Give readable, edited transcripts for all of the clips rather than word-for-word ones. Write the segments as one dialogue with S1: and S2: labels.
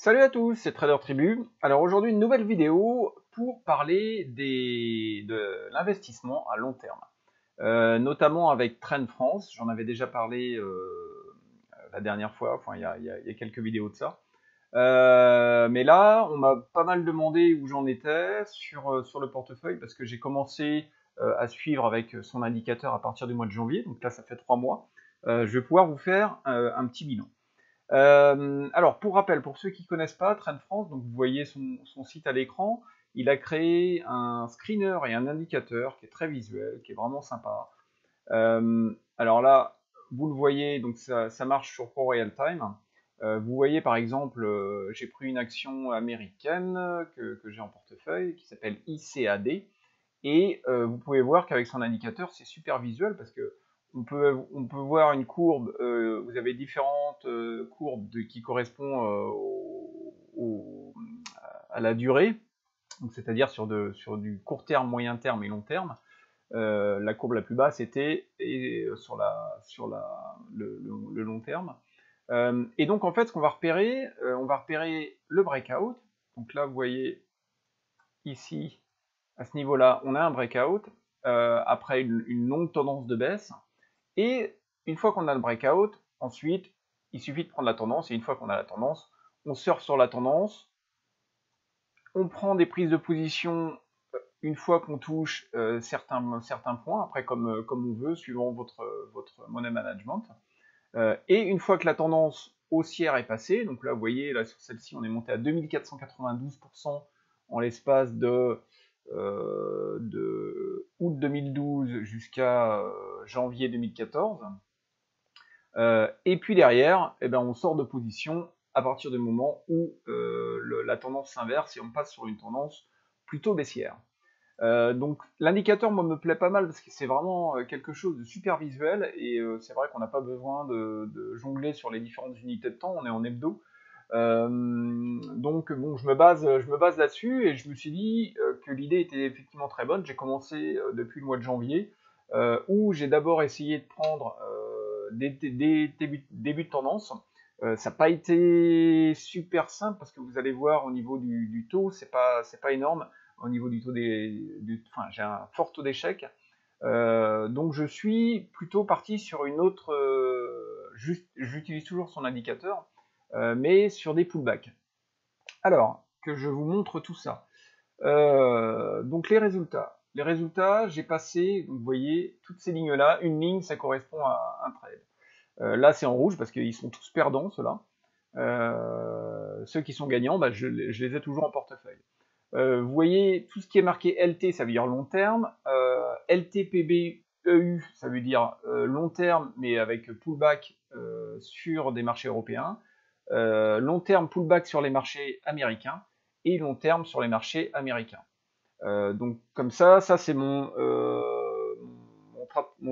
S1: Salut à tous, c'est Trader Tribu. Alors aujourd'hui une nouvelle vidéo pour parler de l'investissement à long terme, notamment avec Trend France. J'en avais déjà parlé la dernière fois, enfin il y a quelques vidéos de ça. Mais là, on m'a pas mal demandé où j'en étais sur le portefeuille parce que j'ai commencé à suivre avec son indicateur à partir du mois de janvier. Donc là, ça fait 3 mois. Je vais pouvoir vous faire un petit bilan. Alors, pour rappel, pour ceux qui ne connaissent pas, Trend France, donc vous voyez son site à l'écran, il a créé un screener et un indicateur qui est très visuel, qui est vraiment sympa. Alors là, vous le voyez, donc ça marche sur Pro Real Time. Vous voyez par exemple, j'ai pris une action américaine que j'ai en portefeuille qui s'appelle ICAD. Et vous pouvez voir qu'avec son indicateur, c'est super visuel parce que on peut voir une courbe, vous avez différentes courbes qui correspondent à la durée, c'est-à-dire sur du court terme, moyen terme et long terme. La courbe la plus basse était sur le long terme. Et donc en fait, ce qu'on va repérer, on va repérer le breakout. Donc là, vous voyez ici, à ce niveau-là, on a un breakout après une longue tendance de baisse. Et une fois qu'on a le breakout, ensuite, il suffit de prendre la tendance. Et une fois qu'on a la tendance, on surfe sur la tendance. On prend des prises de position une fois qu'on touche certains points, après comme on veut, suivant votre money management. Et une fois que la tendance haussière est passée, donc là vous voyez, là sur celle-ci on est monté à 2492% en l'espace de août 2012 jusqu'à janvier 2014. Et puis derrière, eh ben, on sort de position à partir du moment où la tendance s'inverse et on passe sur une tendance plutôt baissière. Donc l'indicateur moi me plaît pas mal parce que c'est vraiment quelque chose de super visuel et c'est vrai qu'on n'a pas besoin de jongler sur les différentes unités de temps, on est en hebdo. Donc bon, je me base là-dessus et je me suis dit que l'idée était effectivement très bonne. J'ai commencé depuis le mois de janvier où j'ai d'abord essayé de prendre des débuts de tendance. Ça n'a pas été super simple parce que vous allez voir au niveau du taux, c'est pas énorme. Au niveau du taux enfin, j'ai un fort taux d'échec. Donc je suis plutôt parti sur une autre. J'utilise toujours son indicateur, mais sur des pullbacks. Alors que je vous montre tout ça. Donc les résultats. Les résultats, j'ai passé, vous voyez, toutes ces lignes-là. Une ligne, ça correspond à un trade. Là, c'est en rouge parce qu'ils sont tous perdants, ceux-là. Ceux qui sont gagnants, bah, je les ai toujours en portefeuille. Vous voyez, tout ce qui est marqué LT, ça veut dire long terme. LTPB EU, ça veut dire long terme, mais avec pullback sur des marchés européens. Long terme, pullback sur les marchés américains. Et long terme sur les marchés américains. Donc comme ça c'est mon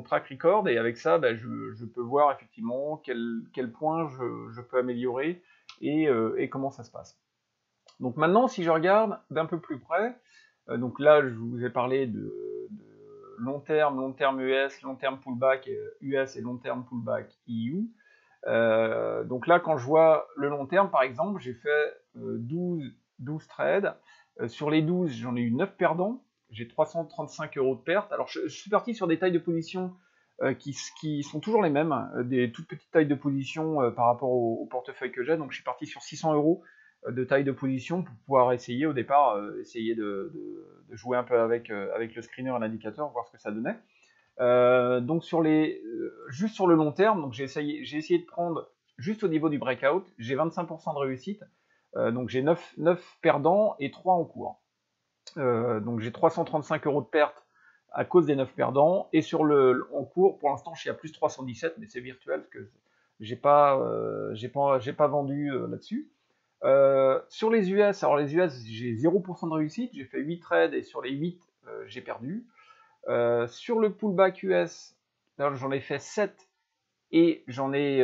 S1: track record, et avec ça, bah, je peux voir effectivement quel point je peux améliorer et comment ça se passe. Donc maintenant, si je regarde d'un peu plus près, donc là, je vous ai parlé de long terme US, long terme pullback US et long terme pullback EU. Donc là, quand je vois le long terme, par exemple, j'ai fait 12 trades. Sur les 12, j'en ai eu 9 perdants. J'ai 335 € de perte. Alors, je suis parti sur des tailles de position qui sont toujours les mêmes, des toutes petites tailles de position par rapport au portefeuille que j'ai. Donc, je suis parti sur 600 € de taille de position pour pouvoir essayer au départ, essayer de jouer un peu avec le screener et l'indicateur, voir ce que ça donnait. Donc juste sur le long terme, donc j'ai essayé de prendre juste au niveau du breakout, j'ai 25% de réussite, donc j'ai 9 perdants et 3 en cours. Donc j'ai 335 € de perte à cause des 9 perdants, et en cours, pour l'instant je suis à plus 317, mais c'est virtuel parce que j'ai pas vendu là-dessus. Sur les US, alors les US j'ai 0% de réussite, j'ai fait 8 trades et sur les 8 j'ai perdu. Sur le pullback US, j'en ai fait 7 et j'en ai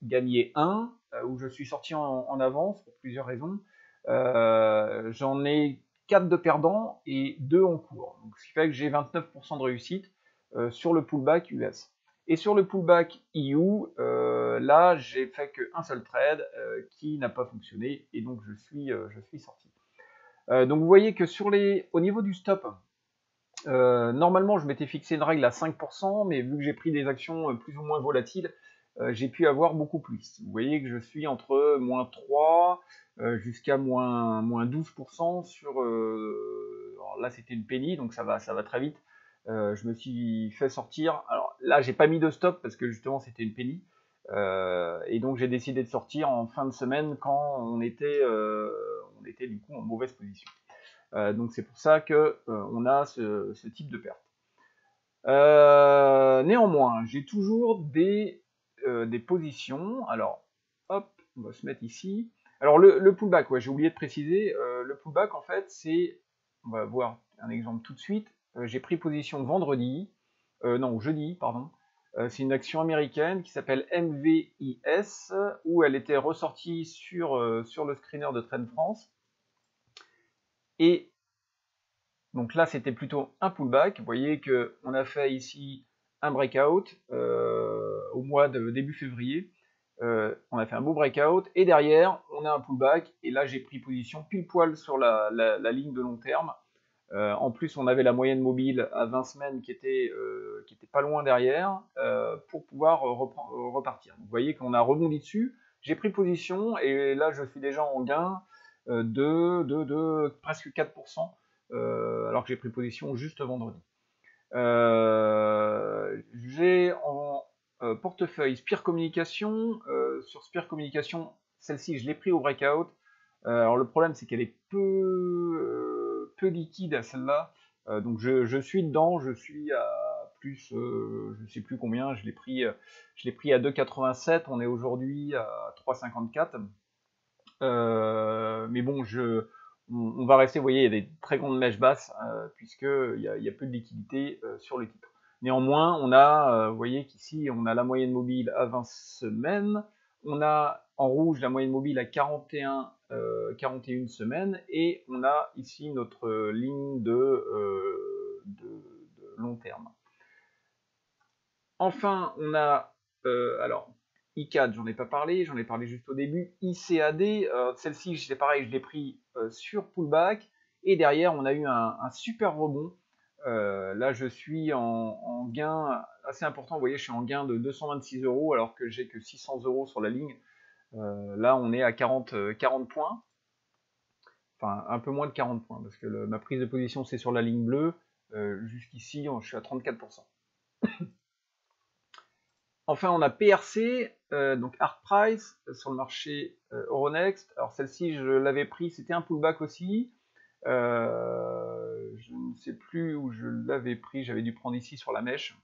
S1: gagné 1, où je suis sorti en avance pour plusieurs raisons. J'en ai 4 de perdants et 2 en cours. Donc, ce qui fait que j'ai 29% de réussite sur le pullback US. Et sur le pullback EU, là j'ai fait qu'un seul trade qui n'a pas fonctionné et donc je suis sorti. Donc vous voyez que au niveau du stop, normalement je m'étais fixé une règle à 5%, mais vu que j'ai pris des actions plus ou moins volatiles, j'ai pu avoir beaucoup plus. Vous voyez que je suis entre moins 3 jusqu'à moins 12% sur... alors là c'était une penny, donc ça va très vite. Je me suis fait sortir. Alors là j'ai pas mis de stop parce que justement c'était une penny. Et donc j'ai décidé de sortir en fin de semaine quand on était du coup en mauvaise position. Donc c'est pour ça que on a ce type de perte. Néanmoins, j'ai toujours des positions. Alors, hop, on va se mettre ici. Alors le pullback, ouais, j'ai oublié de préciser. Le pullback, en fait, c'est, on va voir un exemple tout de suite. J'ai pris position vendredi, non jeudi, pardon. C'est une action américaine qui s'appelle MVIS, où elle était ressortie sur le screener de Trend France. Et donc là, c'était plutôt un pullback. Vous voyez qu'on a fait ici un breakout au mois de début février. On a fait un beau breakout. Et derrière, on a un pullback. Et là, j'ai pris position pile poil sur la ligne de long terme. En plus, on avait la moyenne mobile à 20 semaines qui était pas loin derrière pour pouvoir repartir. Donc, vous voyez qu'on a rebondi dessus. J'ai pris position et là, je suis déjà en gain de presque 4%. Alors que j'ai pris position juste vendredi. J'ai en portefeuille Spire Communication. Sur Spire Communication, celle-ci, je l'ai pris au breakout. Alors le problème, c'est qu'elle est peu liquide, celle-là. Donc je suis dedans, je suis à plus, je sais plus combien, je l'ai pris à 2,87, on est aujourd'hui à 3,54. Mais bon, on va rester, vous voyez, il y a des très grandes mèches basses, puisqu'il y a peu de liquidité sur le titre. Néanmoins, on a, vous voyez qu'ici, on a la moyenne mobile à 20 semaines, on a en rouge la moyenne mobile à 41 semaines, et on a ici notre ligne de long terme. Enfin, on a, alors, ICAD, j'en ai pas parlé, j'en ai parlé juste au début. ICAD, celle-ci, c'est pareil, je l'ai pris sur pullback, et derrière, on a eu un super rebond. Là, je suis en gain assez important, vous voyez, je suis en gain de 226 € alors que j'ai que 600 € sur la ligne. Là, on est à 40 points, enfin un peu moins de 40 points, parce que ma prise de position, c'est sur la ligne bleue. Jusqu'ici, je suis à 34%. Enfin, on a PRC, donc Art Price, sur le marché Euronext. Alors celle-ci, je l'avais pris, c'était un pullback aussi. Je ne sais plus où je l'avais pris, j'avais dû prendre ici sur la mèche.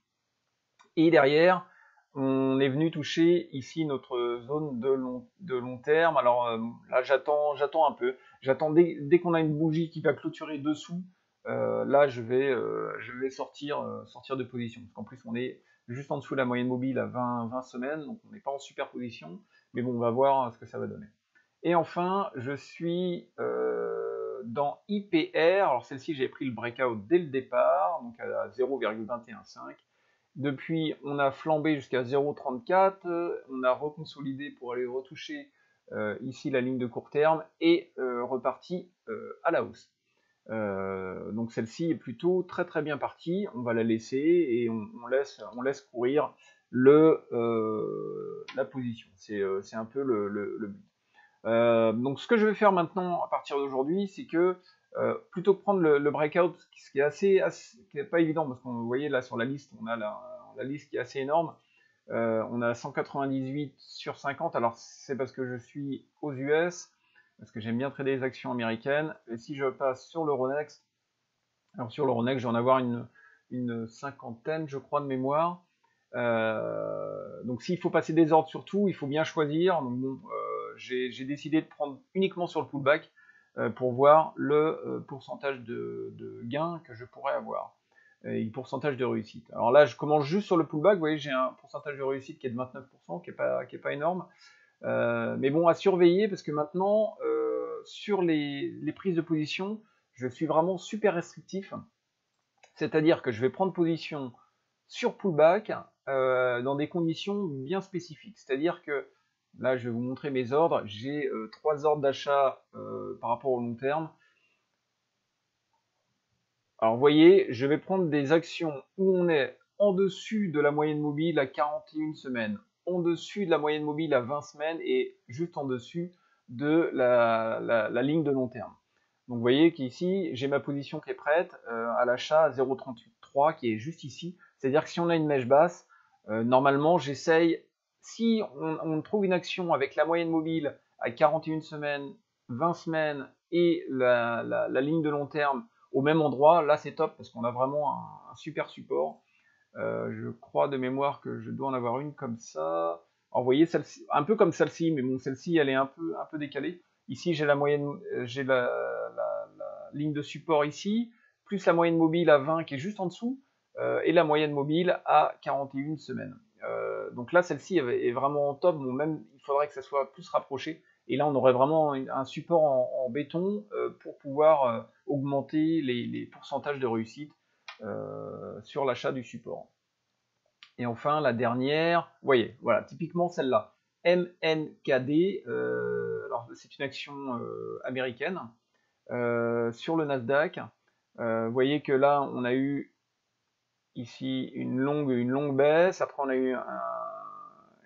S1: Et derrière, on est venu toucher ici notre zone de long terme. Alors là, j'attends un peu. J'attends dès qu'on a une bougie qui va clôturer dessous. Là, je vais sortir de position. Parce qu'en plus, on est juste en dessous de la moyenne mobile à 20 semaines, donc on n'est pas en super position. Mais bon, on va voir ce que ça va donner. Et enfin, je suis dans IPR. Alors celle-ci, j'ai pris le breakout dès le départ, donc à 0,215. Depuis, on a flambé jusqu'à 0,34, on a reconsolidé pour aller retoucher ici la ligne de court terme et reparti à la hausse. Donc celle-ci est plutôt très très bien partie, on va la laisser et on laisse courir la position. C'est un peu le but. Donc ce que je vais faire maintenant à partir d'aujourd'hui, c'est que plutôt que prendre le breakout, ce qui est pas évident, parce que vous voyez là sur la liste, on a la liste qui est assez énorme. On a 198 sur 50, alors c'est parce que je suis aux US, parce que j'aime bien trader les actions américaines. Et si je passe sur l'Euronext, alors sur l'Euronext, je vais en avoir une cinquantaine, je crois, de mémoire. Donc s'il faut passer des ordres sur tout, il faut bien choisir. Donc bon, j'ai décidé de prendre uniquement sur le pullback pour voir le pourcentage de gain que je pourrais avoir et le pourcentage de réussite. Alors là, je commence juste sur le pullback. Vous voyez, j'ai un pourcentage de réussite qui est de 29%, qui est pas énorme. Mais bon, à surveiller parce que maintenant, sur les prises de position, je suis vraiment super restrictif. C'est-à-dire que je vais prendre position sur pullback dans des conditions bien spécifiques. C'est-à-dire que, là je vais vous montrer mes ordres, j'ai 3 ordres d'achat par rapport au long terme. Alors vous voyez, je vais prendre des actions où on est en dessus de la moyenne mobile à 41 semaines, en dessus de la moyenne mobile à 20 semaines et juste en dessus de la ligne de long terme. Donc vous voyez qu'ici, j'ai ma position qui est prête à l'achat à 0,383 qui est juste ici. C'est-à-dire que si on a une mèche basse, normalement j'essaye, si on trouve une action avec la moyenne mobile à 41 semaines, 20 semaines et la ligne de long terme au même endroit, là c'est top parce qu'on a vraiment un super support. Je crois de mémoire que je dois en avoir une comme ça. Alors, vous voyez, celle-ci, un peu comme celle-ci, mais bon, celle-ci elle est un peu décalée. Ici j'ai la moyenne, j'ai la ligne de support ici, plus la moyenne mobile à 20 qui est juste en dessous, et la moyenne mobile à 41 semaines. Donc là, celle-ci est vraiment top. Bon, même il faudrait que ça soit plus rapproché. Et là, on aurait vraiment un support en béton pour pouvoir augmenter les pourcentages de réussite sur l'achat du support. Et enfin, la dernière, vous voyez, voilà, typiquement celle-là, MNKD, alors c'est une action américaine sur le Nasdaq. Vous voyez que là, on a eu ici une longue baisse, après on a eu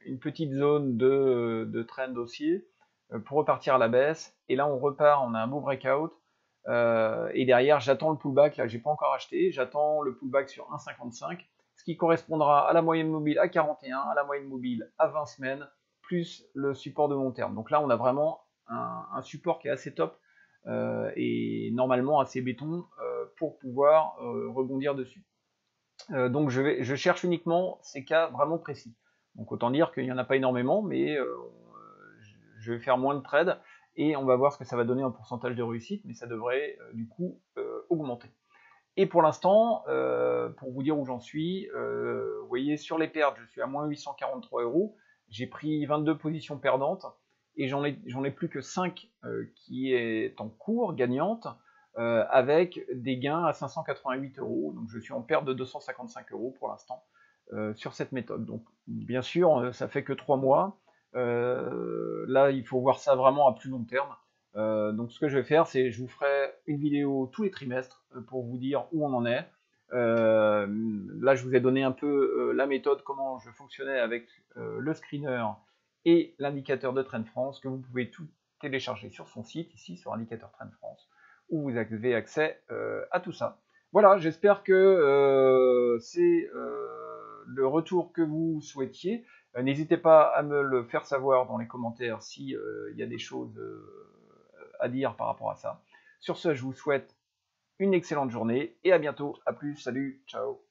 S1: une petite zone de trend haussier pour repartir à la baisse, et là on repart, on a un beau breakout, et derrière j'attends le pullback, là j'ai pas encore acheté, j'attends le pullback sur 1,55, ce qui correspondra à la moyenne mobile à 41, à la moyenne mobile à 20 semaines, plus le support de long terme. Donc là on a vraiment un support qui est assez top, et normalement assez béton pour pouvoir rebondir dessus. Donc je cherche uniquement ces cas vraiment précis. Donc autant dire qu'il n'y en a pas énormément, mais je vais faire moins de trades et on va voir ce que ça va donner en pourcentage de réussite, mais ça devrait du coup augmenter. Et pour l'instant, pour vous dire où j'en suis, vous voyez sur les pertes, je suis à moins 843 €, j'ai pris 22 positions perdantes et j'en ai plus que 5 qui est en cours, gagnante, avec des gains à 588 €. Donc je suis en perte de 255 € pour l'instant sur cette méthode. Donc bien sûr, ça fait que 3 mois. Là, il faut voir ça vraiment à plus long terme. Donc ce que je vais faire, c'est je vous ferai une vidéo tous les trimestres pour vous dire où on en est. Là, je vous ai donné un peu la méthode, comment je fonctionnais avec le screener et l'indicateur de Trend France, que vous pouvez tout télécharger sur son site, ici sur Indicateur Trend France, où vous avez accès à tout ça. Voilà, j'espère que c'est le retour que vous souhaitiez. N'hésitez pas à me le faire savoir dans les commentaires si y a des choses à dire par rapport à ça. Sur ce, je vous souhaite une excellente journée et à bientôt. À plus, salut, ciao.